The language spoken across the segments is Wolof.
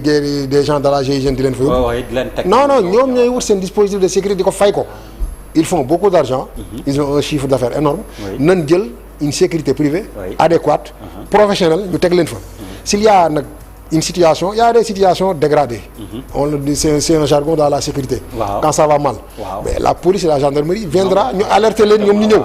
délégué des gens de la GIGN di leen fa yóbbu. non ñoom ñooy wut seen dispositif de sécurité di ko fay ko. ils font beaucoup d'argent. Ils ont un chiffre d'affaires énorme. nan jël une sécurité privée. adéquate. professionnelle ñu teg leen fa. s'il y a nag une situation, il y a des situations dégradées. On le dit, c'est un jargon dans la sécurité. Quand ça va mal. Mais la police et la gendarmerie viendra ñu alerter leen ñoom ñu ñëw.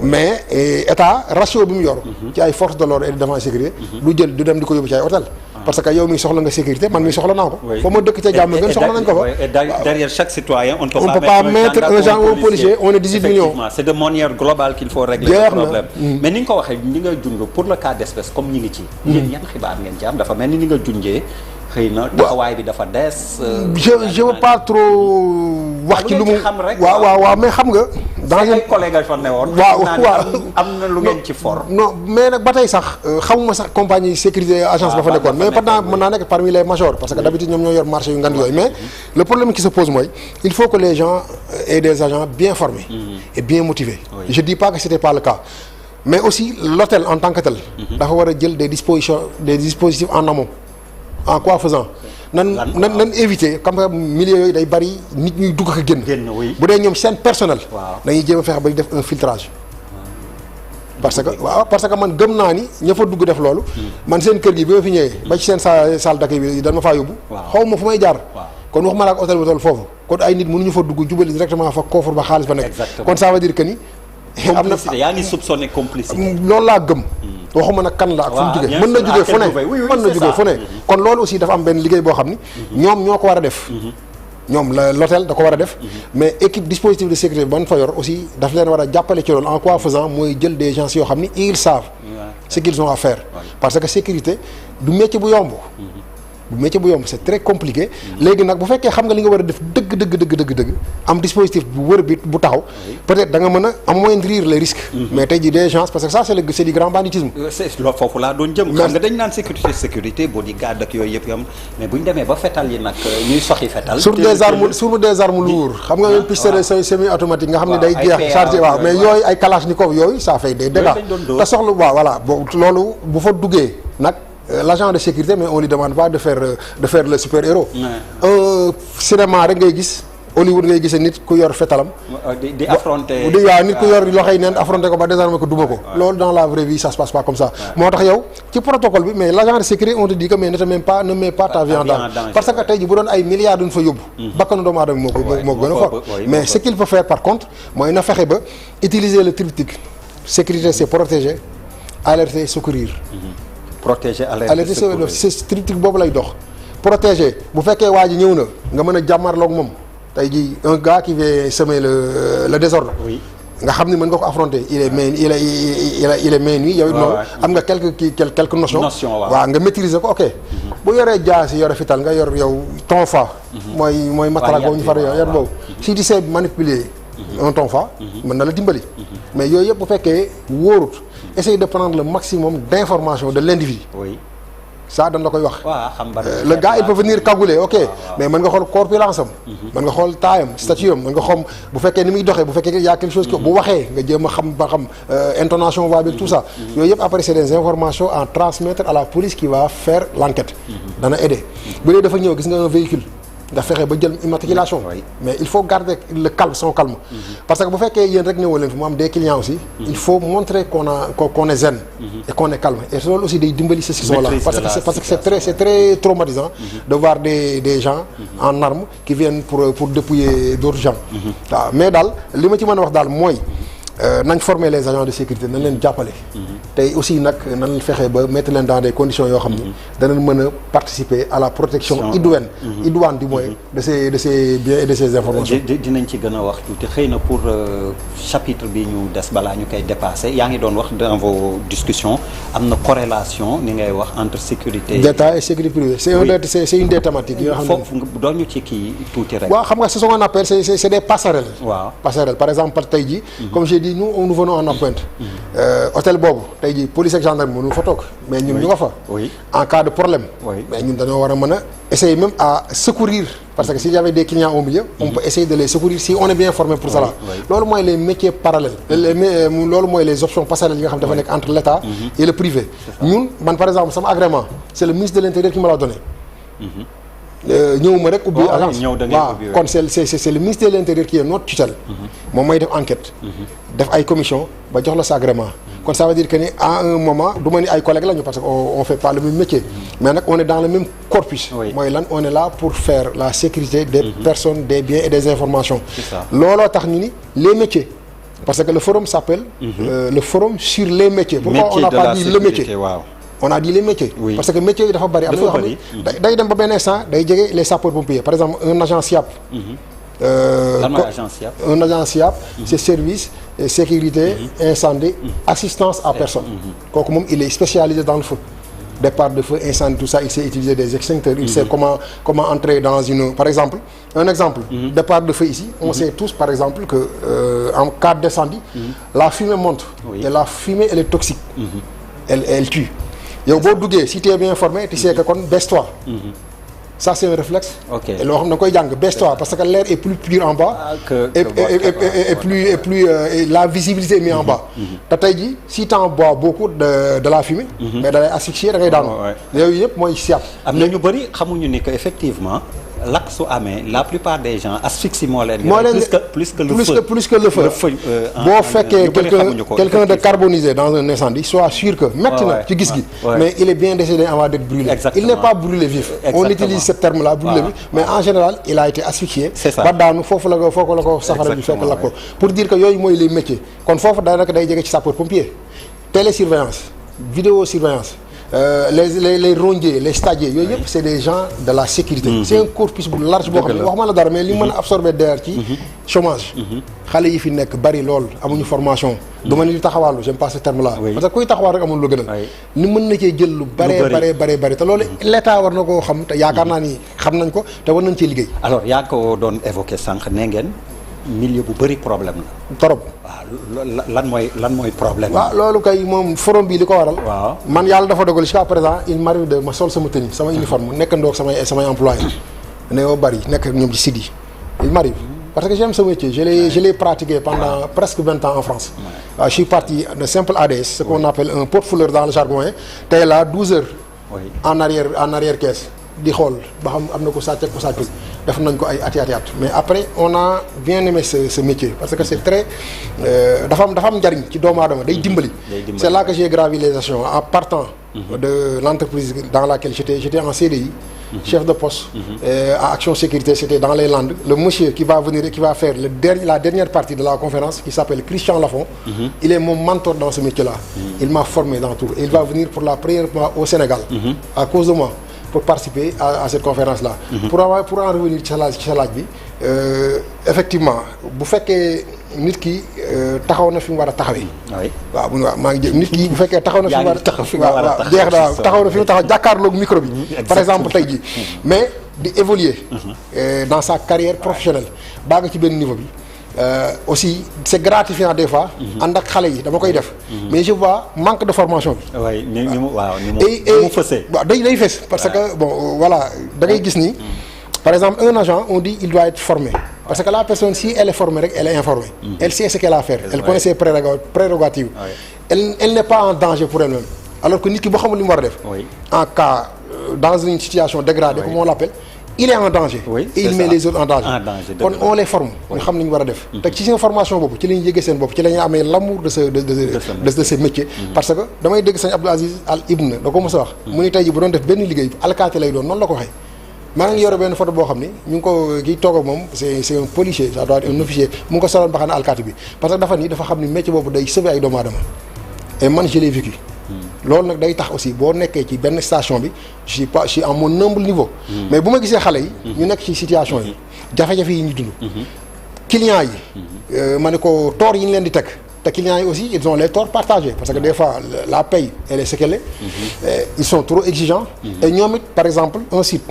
mais état ratio bi mu yor. ci ay forces de l'ordre et de défense et sécurité. du jël du dem di ko yóbbu ci ay hôtel. parce que yow mi soxla nga sécurité man mi soxla naa ko. fa ma dëkk ca jàmm gën soxla nañ ko fa. et derrière chaque citoyen on ne peut pas mettre un gendarme ou un policier on est 18 millions. c'est de manière globale qu'il faut régler le problème. mais ni nga ko waxee ni nga junj pour le cas d'espèce comme ñi ngi ci. yéen yan xibaar ngeen ci am dafa mel ni nga junjee xëy na taxawaay bi dafa des. je veux pas trop wax ci lu mu waaw mais xam nga. dans ay collègues fa ne woon. waaw am na lu ngeen ci for. non mais nag ba tey sax xamuma sax compagnie sécurité agence ba fa nekkoon mais pendant mën naa nekk parmi les majors parce que d'habitude ñoom ñoo yor marché yu ngand yooyu mais le problème qui se pose mooy il faut que les gens aient des agents bien formés et bien motivés. Je dis pas que c'était pas le cas mais aussi l'hôtel en tant que tel dafa war a jël des dispositifs en amont. En quoi faisant nan éviter comme que milieu yooyu day bari nit ñuy dugg ak génn bu dee ñoom seen personnel dañuy jéem a fexe ba def un filtrage parce que man gëm naa ni ña fa dugg def loolu man seen kër gi bi ma fi ñëwee ba ci seen salle d'accueil bi dañ ma faa yóbbu xaw ma fu may jaar kon waxuma la ak hôtel bu toll foofu kon ay nit mënuñu fa dugg jubali directement fa coffre ba xaalis ba nekk kon ça veut dire que ni am na yaa ngi soupçonné complicité loolu laa gëm waxuma nag kan la ak fu mu jógee mën na jógee fu ne mën na jógee fu ne kon loolu aussi dafa am benn liggéey boo xam ni ñoom ñoo ko war a def ñoom l'hôtel da ko war a def mais équipe dispositif de sécurité ban fa yor aussi daf leen war a jàppale ci loolu en quoi faisant mooy jël des gens yoo xam ni ils savent ce qu'ils ont à faire parce que sécurité du métier bu yomb c'est très compliqué léegi nag bu fekkee xam nga li nga war a def dëgg am dispositif bu wër bi bu taxaw peut-être da nga mën a amoindrir les risques mais tey jii des gens parce que ça c'est du grand banditisme loolu foofu laa doon jëm xam nga dañ naan sécurité bodyguard ak yooyu yëpp yam mais buñ demee ba fetal yi nag ñuy soxi fetal sur des armes lourdes xam nga pistolet semi automatique nga xam ne day jeex chargé waaw mais yooyu ay kalachnikov yooyu ça fait des dégâts te soxla waaw voilà loolu bu fa duggee nag l'agent de sécurité mais on lui demande pas de faire le super-héros cinéma rek ngay gis Hollywood ngay gisee nit ku yor fetalam di affronter waaw nit ku yor loxoy neen affronter ko ba désarmer ko duma ko loolu dans la vraie vie ça se passe pas comme ça moo tax yow ci protocole bi mais l'agent de sécurité on te dit que mais ne mets pas ta vie en danger parce que tey ji bu doon ay milliards duñ fa yóbbu bakkanu doomu aadama moo gën a fort mais ce qu'il peut faire par contre mooy na fexe ba utiliser le triptyque sécurité c'est protéger alerter secourir protéger alerter secourir c'est triptyque boobu lay dox protéger bu fekkee waa ji ñëw na nga mën a jàmmarloog moom tey jii un gars qui veut semer le désordre nga xam ni mën nga ko affronter il est main nue yow it noonu am nga quelques notions waaw nga maîtriser ko ok bu yoree jaasi yore fital nga yor yow tonfa mooy matraque boobu ñu far yor boobu si tu sais manipuler un tonfa mën na la dimbali mais yooyu yëpp bu fekkee wóorut essayer de prendre le maximum d'informations de l'individu ça dañ la koy wax le gars il peut venir cagoulé ok mais mën nga xool corpulence am mën nga xool taayam statut am mën nga xam bu fekkee ni muy doxee bu fekkee y a quelque chose que bu waxee nga jéem a xam ba xam intonation va bien tout ça yooyu yëpp après c'est des informations à transmettre à la police qui va faire l'enquête dana aider bu dee dafa ñëw gis nga un véhicule nga fexe ba jël immatriculation mais il faut garder le calme son calme parce que bu fekkee yéen rek ñëwoo leen fi mu am des clients aussi il faut montrer qu'on est zen et qu'on est calme et loolu aussi day dimbali ceux qui sont là parce que c'est très traumatisant de voir des gens en armes qui viennent pour dépouiller d'autres gens waaw mais daal li ma ci mën a wax daal mooy nañ former les agents de sécurité nañ leen jàppale tey aussi nag nañ fexe ba mettre leen dans des conditions yoo xam ni danañ mën a participer à la protection idoine du moins de ces biens et de ces informations dinañ ci gën a wax tuuti xëy na pour chapitre bi ñu des balaa ñu koy dépasser yaa ngi doon wax dans vos discussions am na corrélation ni ngay wax entre sécurité d'État et sécurité privée c'est une des thématiques yoo xam ne foofu doon ñu ci kii tuuti rek waaw xam nga c'est ce qu'on appelle c'est des passerelles passerelles par exemple tey jii comme j'ai dit nous venons en appointe hôtel boobu tey jii police ak gendarme mënu fa toog mais ñun ñu nga fa en cas de problème mais ñun dañoo war a mën a essayer même à secourir parce que s'il y avait des clients au milieu on peut essayer de les secourir si on est bien formé pour cela loolu mooy les métiers parallèles loolu mooy les options passerelles yi nga xam dafa nekk entre l'État et le privé ñun man par exemple sama agrément c'est le ministre de l'Intérieur qui me l'a donné ñëwuma rek ubbi agence waaw kon c'est le ministère de l'Intérieur qui est notre tutelle. moom mooy def enquête. def ay commission ba jox la sa agrément. kon ça veut dire que ni à un moment du ma ni ay collègues lañu parce que on fait pas le même métier. mais nag on est dans le même corpus. mooy lan on est là pour faire la sécurité des personnes des biens et des informations. looloo tax ñu ni les métiers. parce que le forum s'appelle le forum sur les métiers. pourquoi on n'a pas dit le métier. on a dit les métiers. parce que métiers yi dafa bari. am na yoo xam ne day dem ba benn instant day jege les sapeurs-pompiers par exemple un agent SIAP. lan mooy agent SIAP. un agent SIAP. c'est service sécurité incendie assistance à personne. kooku moom il est spécialisé dans le feu. départ de feu incendie tout ça il sait utiliser des extincteurs. il sait comment entrer dans une par exemple un exemple. départ de feu ici on sait tous par exemple que en cas d'incendie la fumée monte. et la fumée elle est toxique. elle tue. yow boo duggee si tu es bien informé tu sais que kon baisse-toi. ça c'est un réflexe. et loo xam ne da nga koy jàng baisse-toi parce que l'air est plus pur en bas. et plus la visibilité est mise en bas. te tey jii si tu en bois beaucoup de la fumée. mais da lay asphyxier da ngay daanu. yooyu yëpp mooy SIAP. am na ñu bëri xamuñu ni que effectivement. lakk su amee la plupart des gens asphyxie moo leen. plus que le feu. boo fekkee quelqu'un de carbonisé dans un incendie sois sûr que métti na ci gis gi. mais il est bien décédé avant d'être brûlé. il n'est pas brûlé vif. on utilise ce terme là brûlé vif. mais en général il a été asphyxié. ba daanu foofu la ko safara bi fekk lakk ko pour dire que yooyu mooy les métiers. kon foofu daanaka day jege ci sapeur-pompier. télésurveillance vidéosurveillance. les rondiers les stagiaires yooyu yëpp c'est des gens de la sécurité. c'est un corpus bu large boo xam ne waxuma la dara mais li mën a absorber d'air ci chômage. xale yi fi nekk bari lool amuñu formation. du ma ni di taxawaalu j'aime pas ce terme là. parce que kuy taxawaal rek amul lu gënal. ni mën na cee jël lu bari te loolu l'état war na koo xam te yaakaar naa ni xam nañ ko te war nañ cee liggéey. alors yaa ko doon évoquer sànq nee ngeen milieu bu bari problème la. trop. waaw lan mooy problème. waaw loolu kay moom forum bi li ko waral. waaw man yàlla dafa dogal jusqu'à présent il m'arrive de ma sol sama tenue sama uniforme nekk ndoog samay employés. ne yoo bari nekk ak ñoom ci site yi. il m'arrive parce que j'aime ce métier je l'ai pratiqué pendant presque 20 ans en France. waaw je suis parti de simple ADS ce qu'on appelle un porte-fouleur dans le jargon. tey là 12 heures. en arrière caisse. di xool ba xam am na ko sàcc ak ko sàccul def nañ ko ay ati mais après on a bien aimé ce métier parce que c'est très dafa am njariñ ci doomu aadama day dimbali. c'est là que j'ai gravi les échelons en partant de l'entreprise dans laquelle j'étais en CDI. chef de poste. À Action Sécurité c'était dans les Landes. le monsieur qui va venir et qui va faire la dernière partie de la conférence qui s'appelle Christian Lafont. il est mon mentor dans ce métier là. il m'a formé dans tout et il va venir pour la première fois au Sénégal. à cause de moi. pour participer à cette conférence-là. pour en revenir ci sa laaj bi effectivement bu fekkee nit ki taxaw na fi mu war a taxawee. waaw maa ngi jël nit ki bu fekkee taxaw na fi mu war a taxaw na fi mu taxaw jàkkaarloog micro bi. par exemple tey jii mais di évoluer. dans sa carrière professionnelle baa nga ci benn niveau bi. aussi c'est gratifiant des fois. ànd ak xale yi dama koy def. mais je vois manque de formation bi. oui ni mu fësee. waaw day fës parce que bon voilà da ngay gis ni. par exemple un agent on dit il doit être formé. parce que la personne si elle est formée rek elle est informée. elle sait ce qu'elle a à faire. elle connaît ses prérogatives. elle n'est pas en danger pour elle-même. alors que nit ki boo xamul li mu war a def. en cas dans une situation dégradée comme on l'appelle. il est en danger. et il met les autres en danger. kon on les forme. ñu xam ni ñu war a def. te ci seen formation boobu ci la ñuy yëgee seen bopp ci la ñuy amee l'amour de ce métier. parce que damay dégg sëñ Abdou Aziz Al Ibn da ko mos a wax. mu ni tey ji bu doon def benn liggéey alkaati lay doon noonu la ko waxee. maa ngi yore benn photo boo xam ni ñu ngi ko kii toog ak moom c'est un policier ça doit être un officier mu ngi ko soloon baxana alkaati bi parce que dafa xam ni métier boobu day sauver ay doomu aadama et man je l'ai vécu. loolu nag day tax aussi boo nekkee ci benn station bi je suis à mon humble niveau. mais bu ma gisee xale yi. ñu nekk ci situation yi. jafe-jafe yi ñu dund. clients yi. ma ne ko tort yi ñu leen di teg. te clients yi aussi ils ont les torts partagés parce que des fois la paye elle est ce qu'elle est. ils sont trop exigeants. et ñoom it par exemple un site.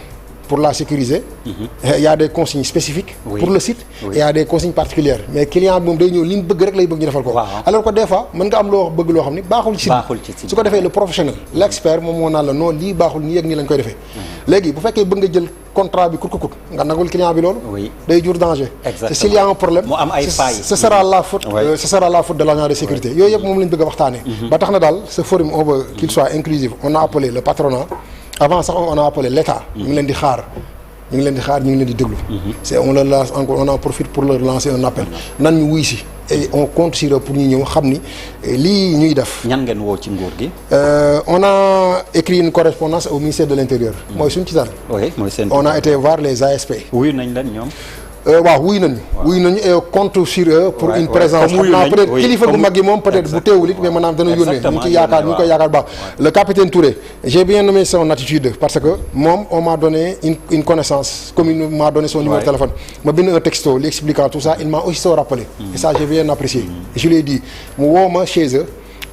pour la sécuriser. il y a des consignes spécifiques. pour le site. et il y a des consignes particulières mais client bi moom day ñëw li mu bëgg rek lay bëgg ñu defal ko. alors que des fois mën nga am loo bëgg loo xam ni baaxul ci site su ko defee le professionnel l'expert moom moo naan la non lii baaxul nii ak nii lañ koy defee. léegi bu fekkee bëgg nga jël contrat bi kut nga nagul client bi loolu. day jur danger. te s'il y a un problème. mu am ay failles. ce sera la faute de l'agent de sécurité yooyu yëpp moom lañ bëgg a waxtaanee. ba tax na daal ce forum on veut qu'il soit inclusif on a appelé le patronat. avant sax on a appelé l'État. ñu ngi leen di xaar ñu ngi leen di déglu. c'est on leur lance encore on en profite pour leur lancer un appel. nan ñu wuy si et on compte sur eux pour ñu ñëw xam ni lii ñuy def. ñan ngeen woo ci nguur gi. on a écrit une correspondance au ministère de l'Intérieur. mooy suñu ci dal. oui mooy seen. on a été voir les ASP. wuyu nañ leen ñoom. waaw wuyu nañu et compte sur eux pour une présence xam naa peut-être kilifa bu mag yi moom peut-être bu teewul it mais maanaam dana yónnee ñu ngi koy yaakaar baax le capitaine Touré j'ai bien aimé son attitude parce que moom on m'a donné une connaissance comme il m'a donné son numéro de téléphone ma bind un texto lui expliquant tout ça il m'a aussitôt rappelé et ça j'ai bien apprécié je lui ai dit mu woo ma chez eux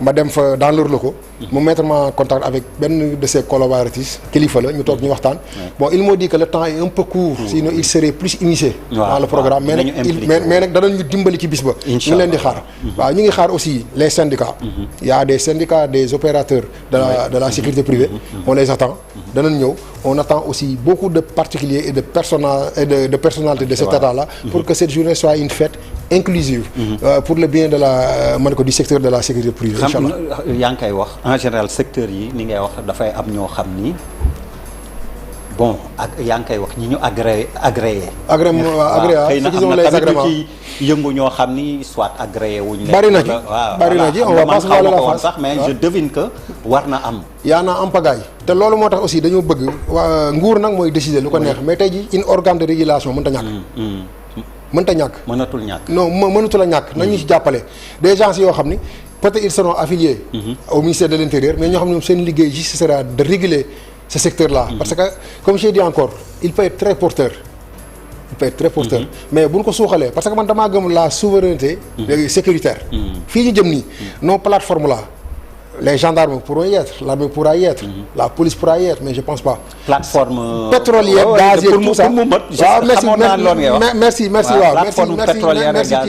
ma dem fa dans leur locaux mu mettre ma en contact avec benn de ses collaboratrices kilifa la ñu toog ñu waxtaan bon ils m'ont dit que le temps est un peu court sinon il serait plus immiscé dans le programme mais nag danañ ñu dimbali ci bis ba ñu ngi leen di xaar waaw ñu ngi xaar aussi les syndicats il y a des syndicats des opérateurs de la sécurité privée on les attend danañ ñëw on attend aussi beaucoup de particuliers et de personnalités de cet état-là pour que cette journée soit une fête inclusive pour le bien de la du secteur de la sécurité privée inchallah yaa ngi koy wax en général secteur yi ni ngay wax dafay am ñoo xam ni bon ak yaa ngi koy wax ñi ñu agréé xëy na am na tamit ñu ci yëngu ñoo xam ni soit agréé wuñ leen bari na ci on va pas se voiler la face sax mais je devine que war na am yaa naa am pagaille te loolu moo tax aussi dañoo bëgg nguur nag mooy décider lu ko neex mais tey ji une organe de régulation mënta ñàkk mënatul ñàkk non mënatul a ñàkk nañu ci jàppale des gens yoo xam ni peut-être ils seront affiliés au ministère de l'Intérieur mais ñoo xam ne moom seen liggéey juste sera de réguler ce secteur-là parce que comme j'ai dit encore il peut être très porteur mais bu ñu ko suuxalee parce que man damaa gëm la souveraineté sécuritaire fii ñu jëm nii nos plateformes là les gendarmes pourront y être l'armée pourra y être la police pourra y être mais je pense pas plateforme pétrolière gazière tout ça merci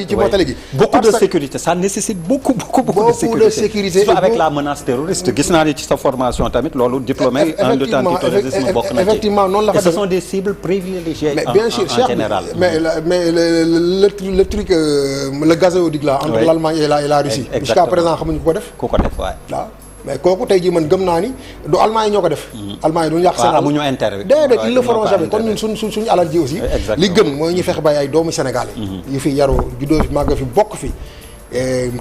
ci mottali gi beaucoup de sécurité ça nécessite beaucoup de sécurité surtout avec la menace terroriste gis naa ni ci sa formation tamit loolu diplômé en lutte antiterrorisme bokk na ci effectivement noonu la et ce sont des cibles privilégiées bien sûr en général mais le truc le gazoduc là entre l'Allemagne et la Russie jusqu'à présent xamuñu ku ko def waaw mais kooku tey jii man gëm naa ni du Allemagne ñoo ko def. Allemagne duñu yàq Sénégal amuñu intérêt. déedéet ils le feront jamais kon ñun suñu alal ji aussi. li gën mooy ñu fexe bay ay doomu Sénégal yi. yu fi yaroo juddoo fi màgg fi bokk fi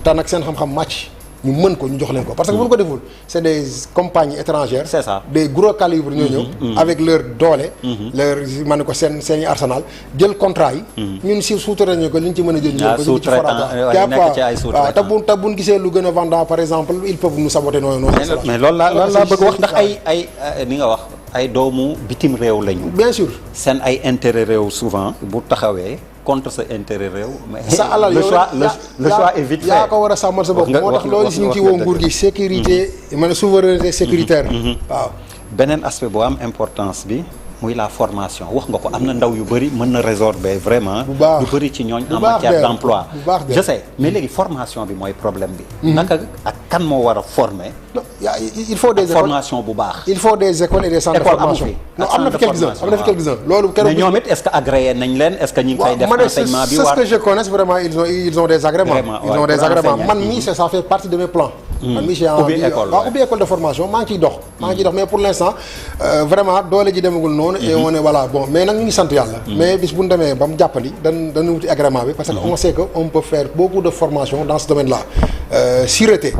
te nag seen xam-xam màcc ñu mën ko ñu jox leen ko parce que bu ñu ko deful c'est des compagnies étrangères. c'est ça des gros calibres ñoo ñëw. avec leur doole. leur man ne ko seen arsenal jël contrat yi. ñun si sous-traité ñu ko li ñu ci mën a jël. ñu ci forage te buñ gisee lu gën a vendant par exemple ils peuvent nous saboter noonu. mais loolu laa bëgg wax ndax ay ni nga wax ay doomu bitim réew lañu. bien sûr seen ay intérêt réew souvent bu taxawee. contre sa intérêt réew. mais sa alal le choix est vite fait. yaa ko war a sàmmal sa bopp moo tax loolu si ñu ngi ciy woo nguur gi sécurité maanaam souveraineté sécuritaire. waaw beneen aspect boo am importance bi muy la formation wax nga ko am na ndaw yu bëri mën na résorber vraiment. lu bëri ci ñooñ en matière d'emploi. je sais mais léegi formation bi mooy problème bi. naka ak kan moo war a former. non il faut des formation bu baax. il faut des écoles et des centres de formation. non am na fi quelques-uns loolu. mais ñoom it est-ce que agréé nañ leen est-ce que ñu ngi fay def enseignement bi. c'est ce que je connais vraiment ils ont des agréments. man mii ça fait partie de mes plans. man mii j'ai envie ubbi école de formation maa ngi ciy dox. mais pour l'instant vraiment doole ji demagul noonu. et on est voilà bon mais nag ñu ngi sant yàlla. mais bis bu ñu demee ba mu jàppandi dañu wuti agrément bi parce que on sait que on peut faire beaucoup de formation dans ce domaine-là sûreté.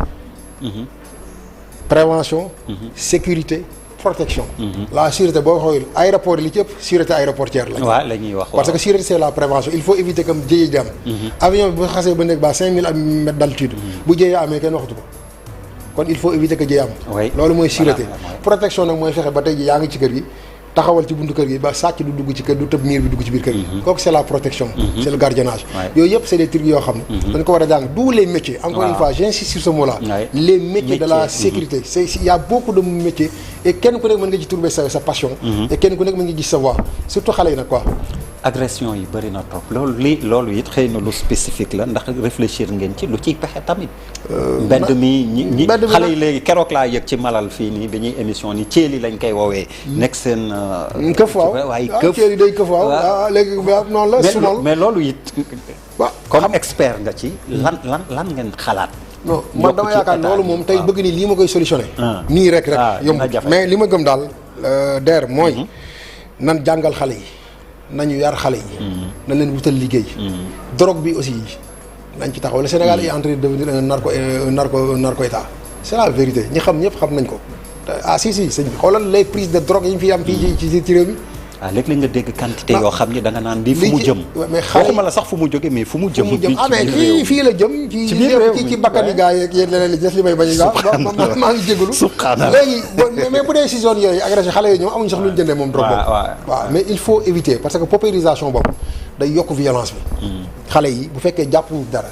prévention. sécurité protection. la sûreté boo xoolee aéroport yi li ci ëpp sûreté aéroportière la. waaw la ñuy wax parce que sûreté c'est la prévention il faut éviter comme jéye di am. avion bi bu xasee ba nekk ba 5000 mètres d'altitude. bu jéyee amee kenn waxatu ko kon il faut éviter que jéye am. loolu mooy sûreté. protection nag mooy fexe ba tey ji yaa ngi ci kër gi. taxawal ci buntu kër gi ba sàcc du dugg ci kër du tëb miir bi dugg ci biir kër gi. kooku c'est la protection. c'est le gardiennage. yooyu yëpp c'est des trucs yoo xam ne. dañ ko war a jàng tous les métiers. encore une fois j'insiste sur ce mot là. les métiers de la sécurité. il y a beaucoup de métiers et kenn ku nekk mën nga ci trouver sa passion. et kenn ku nekk mën nga gis sa voie surtout xale yi nag quoi. agression yi bëri na trop loolu it xëy na lu spécifique la ndax réfléchir ngeen ci lu ciy pexe tamit. mbedd mi xale yi léegi keroog laa yëg ci malal fii nii dañuy émission ni ceeli lañ koy woowee. nekk seen. këf waaw ceeli day këf waaw léegi noonu la. sunal mais loolu it. comme expert nga ci. lan ngeen xalaat. non man dama yaakaar loolu moom tey bëgg ni lii ma koy solutionné. nii rek yomb mais li ma gëm daal DER mooy. nan jàngal xale yi nañu yar xale yi. na leen wutal liggéey. drogue bi aussi nañ ci taxaw le Sénégal est en train de devenir un narco état c'est la vérité ñi xam ñëpp xam nañ ko si sëñ bi xoolal les prises de drogue yi ñu fi am fii ci réew mi. léeg-léeg nga dégg quantité yoo xam ni da nga naan lii fu mu jëm. mais xale waxuma la sax fu mu jóge mais fu mu jëm. fii la jëm. ci bakkan yi gars yeeg yéen leneen li des li may bañ a. maa ngi jégalu. léegi mais bu dee si zone yooyu agressé xale yooyu ñoom amuñu sax lu ñu jëndee moom. drogue boobu waaw mais il faut éviter parce que paupérisation boobu day yokk violence bi. xale yi bu fekkee jàppuñu dara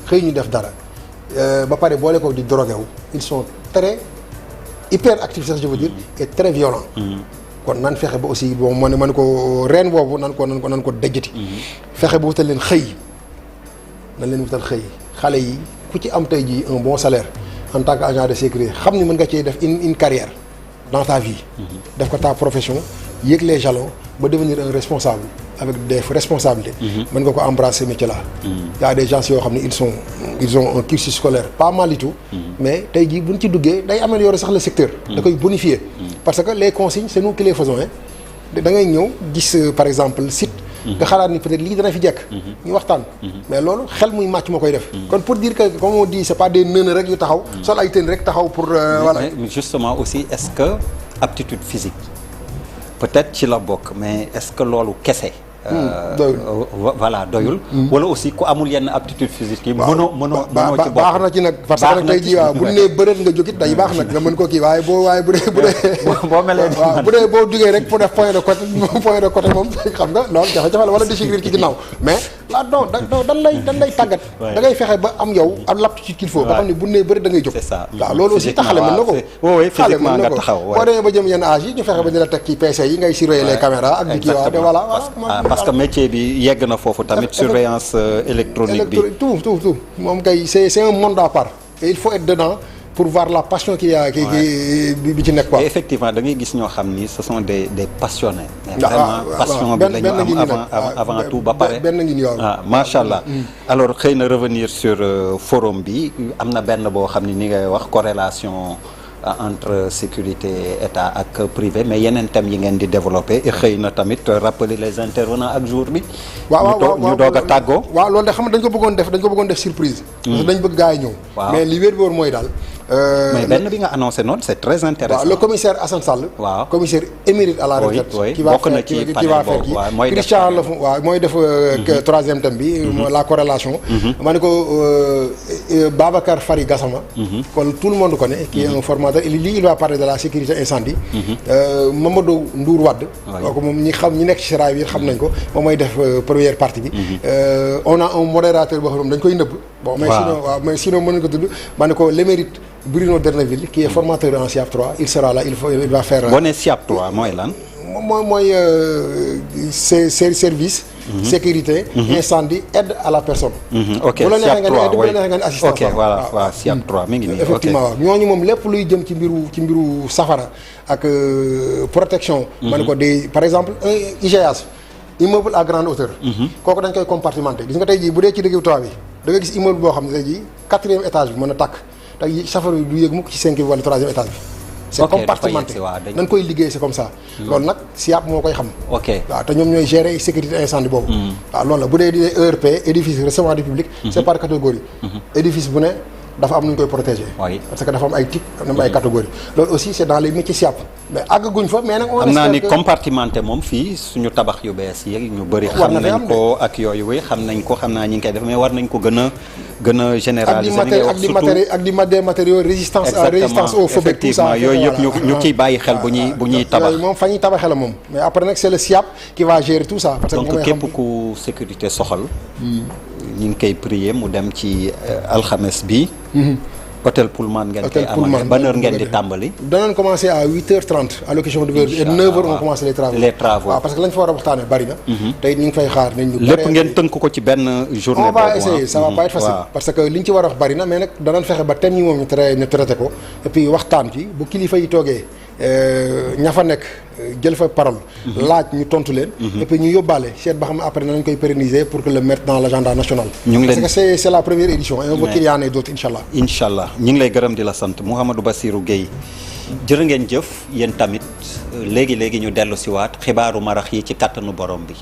xëy ñu def dara ba pare boole ko di drogué wu ils sont très hyper actifs sax je veux dire et très violents. kon nan fexe ba aussi bon man ko reen boobu nan ko dajjati. fexe ba wutal leen xëy nan leen wutal xëy xale yi ku ci am tey jii un bon salaire en tant que agent de sécurité xam ni mën nga cee def une carrière dans ta vie. def ko ta profession yéeg les jalons ba devenir un responsable avec des responsabilités. mën nga ko embrasser métier là. y a des gens yoo xam ne ils ont un cursus scolaire pas mal du tout. mais tey jii buñ ci duggee day améliorer sax le secteur. da koy bonifier. parce que les consignes c'est nous qui les faisons da ngay ñëw gis par exemple site. nga xalaat ni peut-être lii dana fi jekk. ñu waxtaan. mais loolu xel muy màcc moo koy def. kon pour dire que comme on dit c'est pas des neuneux rek yu taxaw. sol ay tën rek taxaw pour. voilà mais justement aussi est-ce que aptitude physique peut-être ci la bokk mais est-ce que loolu kese. doyul voilà doyul. wala aussi ku amul yenn aptitude physique yi. mënoo ci bokk baax na ci nag parce que nag tey jii waaw bu nee bëreet nga jógit day baax nag nga mën ko kii waaye bu dee. boo melee waaw bu dee boo duggee rek pour def point de côté moom xam nga loolu jafe-jafe la wala déchiquer ci ginnaaw mais là non dan lay tàggat. da ngay fexe ba am yow am l'aptitude qu'il faut. ba xam ne bu nee bëreet da ngay jóg. c'est ça waaw loolu aussi taxale mën na ko. oui physiquement nga taxaw boo demee ba jëm yenn âge yi ñu fexe ba ñu la teg ci PC yi ngay surveiller les caméras ak di kii waaw voilà parce que métier bi yegg na foofu tamit surveillance électronique bi tout moom kay c'est un monde à part et il faut être dedans pour voir la passion qui bi ci nekk quoi. et effectivement da ngay gis ñoo xam ni ce sont des passionnés. mais vraiment passion bi la ñu am avant tout ba pare. benn ngi nii waaw macha allah. alors xëy na revenir sur forum bi am na benn boo xam ni ngay wax corrélation entre sécurité état ak privé mais yeneen thèmes yi ngeen di développer et xëy na tamit rappeler les intervenants ak jour bi. waaw ñu doog a tàggoo. waaw loolu de xam nga dañ ko bëggoon def surprise. parce que dañ bëgg gars yi ñëw. mais li wér mooy daal. mais benn bi nga annoncé noonu c'est très intéressant. waaw le commissaire Assane Sall. waaw commissaire émérite à la retraite. qui va faire kii Christian la waaw mooy def troisième thème bi. la corrélation. ma ne ko Babacar Fari Gassama. kon tout le monde connaît. qui est un formateur il va parler de la sécurité incendie. Mamadou Ndour Wade. kooku moom ñi nekk ci raay bi xam nañ ko moom mooy def première partie bi. on a un modérateur boo xam ne dañ koy nëbb. bon mais sinon mën nañu ko tudd ma ne ko l'émérite Bruno Derneville qui est formateur en SIAP 3 il sera là il va faire. boo nee SIAP 3 mooy lan. mooy service. sécurité. incendie aide à la personne. ok SIAP 3 bu la neexee nga ne assistance. ok voilà waaw SIAP 3 mi ngi nii. effectivement waaw ñooñu moom lépp luy jëm ci mbiru safara ak protection. ma ne ko des par exemple un IGAS immeuble à grande hauteur. kooku dañ koy compartimenter gis nga tey jii bu dee ci diggu toit bi da nga gis immeuble boo xam ne tey jii 4e étage bi mën a tàkk tey safara bi du yëg mukk ci 5e wala 3e étage bi. c'est compartimenté nañ koy liggéey c'est comme ça. loolu nag SIAP moo koy xam. ok waaw te ñoom ñooy gérer sécurité incendie boobu. waaw loolu la bu dee di ERP édifice recevant du public. c'est par catégorie. édifice bu ne dafa am nu ñu koy protéger. parce que dafa am ay types am ay catégories. loolu aussi c'est dans les métiers SIAP mais àggaguñ fa mais nag. on xam naa ni compartimenté moom fii suñu tabax yu bees yi ñu bëri. xam nañ ko ak yooyu oui xam nañ ko xam naa ñi ngi koy def mais war nañ ko gën a généraliser. ak di matériaux résistance au feu beeg tout ça. yooyu yëpp ñu ciy bàyyi xel bu ñuy tabax. moom fa ñuy tabaxee la moom mais après nag c'est le SIAP qui va gérer tout ça. parce que donc képp ku sécurité soxal. ñu ngi koy prier mu dem ci alxames bi. hôtel Pullman ngeen koy amal ban heure ngeen di tàmbali. danañ commencer à 8h30 allocation de et 9h on commence les travaux. waaw parce que lañ fa war a waxtaanee bari na. tey ñu ngi fay xaar nañ ñu. lépp ngeen tënk ko ci benn journée. on va essayer ça va pas être facile. parce que liñ ci war a wax bari na mais nag danañ fexe ba thème yi moom ñu traité ko et puis waxtaan ci bu kilifa yi toogee ña fa nekk jël fa parole. laaj ñu tontu leen. et puis ñu yóbbaale seet ba xam ne après nañ koy pérenniser pour que le mettre dans l'agenda national. parce que c'est la première édition et on veut qu'il y en ait d'autres inchallah. inchallah ñu ngi lay gërëm di la sant Mouhamadou Bassirou Gueye jërë ngeen jëf yéen tamit léegi ñu dellu siwaat xibaaru marax yi ci kàttanu borom bi.